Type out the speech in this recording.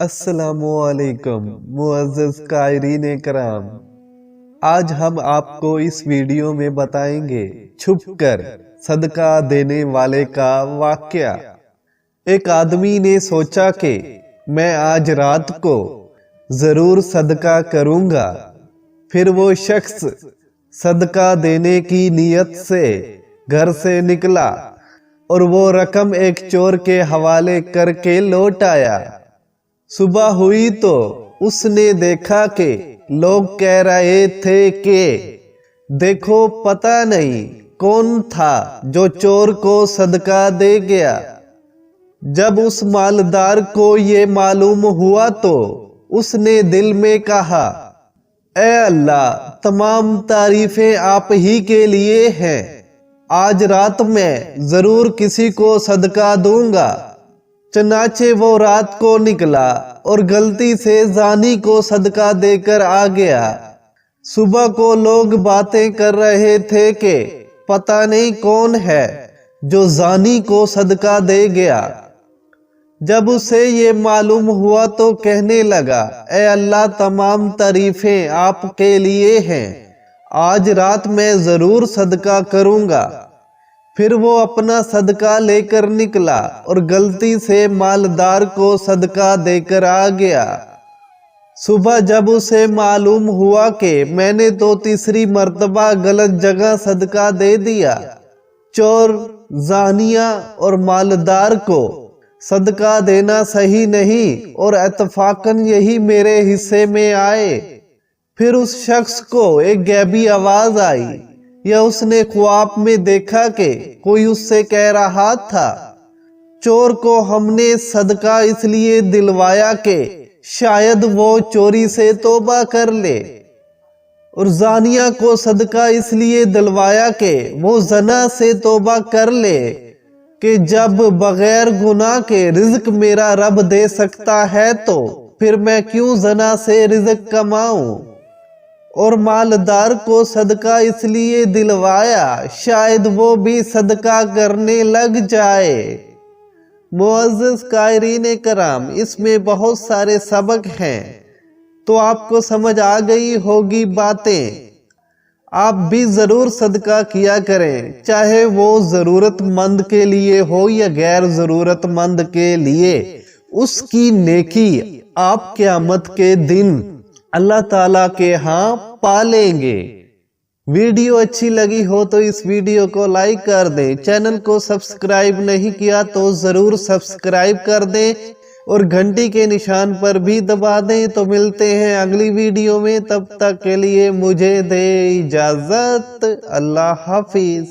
السلام علیکم معزز قائرین کرام، آج ہم آپ کو اس ویڈیو میں بتائیں گے چھپ کر صدقہ دینے والے کا واقعہ۔ ایک آدمی نے سوچا کہ میں آج رات کو ضرور صدقہ کروں گا۔ پھر وہ شخص صدقہ دینے کی نیت سے گھر سے نکلا اور وہ رقم ایک چور کے حوالے کر کے لوٹ آیا۔ صبح ہوئی تو اس نے دیکھا کہ لوگ کہہ رہے تھے کہ دیکھو پتہ نہیں کون تھا جو چور کو صدقہ دے گیا۔ جب اس مالدار کو یہ معلوم ہوا تو اس نے دل میں کہا، اے اللہ، تمام تعریفیں آپ ہی کے لیے ہیں، آج رات میں ضرور کسی کو صدقہ دوں گا۔ چنانچہ وہ رات کو نکلا اور غلطی سے زانی کو صدقہ دے کر آ گیا۔ صبح کو لوگ باتیں کر رہے تھے کہ پتہ نہیں کون ہے جو زانی کو صدقہ دے گیا۔ جب اسے یہ معلوم ہوا تو کہنے لگا، اے اللہ، تمام تعریفیں آپ کے لیے ہیں، آج رات میں ضرور صدقہ کروں گا۔ پھر وہ اپنا صدقہ لے کر نکلا اور غلطی سے مالدار کو صدقہ دے کر آ گیا۔ صبح جب اسے معلوم ہوا کہ میں نے تو تیسری مرتبہ غلط جگہ صدقہ دے دیا، چور، زانیہ اور مالدار کو صدقہ دینا صحیح نہیں اور اتفاقاً یہی میرے حصے میں آئے۔ پھر اس شخص کو ایک غیبی آواز آئی یا اس نے خواب میں دیکھا کہ کوئی اس سے کہہ رہا تھا، چور کو ہم نے صدقہ اس لیے دلوایا کہ شاید وہ چوری سے توبہ کر لے، اور زانیہ کو صدقہ اس لیے دلوایا کہ وہ زنا سے توبہ کر لے کہ جب بغیر گناہ کے رزق میرا رب دے سکتا ہے تو پھر میں کیوں زنا سے رزق کماؤں، اور مالدار کو صدقہ اس لیے دلوایا شاید وہ بھی صدقہ کرنے لگ جائے۔ معزز قائرین کرام، اس میں بہت سارے سبق ہیں، تو آپ کو سمجھ آ گئی ہوگی باتیں۔ آپ بھی ضرور صدقہ کیا کریں، چاہے وہ ضرورت مند کے لیے ہو یا غیر ضرورت مند کے لیے۔ اس کی نیکی آپ قیامت کے دن اللہ تعالیٰ کے ہاں پا لیں گے۔ ویڈیو اچھی لگی ہو تو اس ویڈیو کو لائک کر دیں، چینل کو سبسکرائب نہیں کیا تو ضرور سبسکرائب کر دیں اور گھنٹی کے نشان پر بھی دبا دیں۔ تو ملتے ہیں اگلی ویڈیو میں، تب تک کے لیے مجھے دے اجازت، اللہ حافظ۔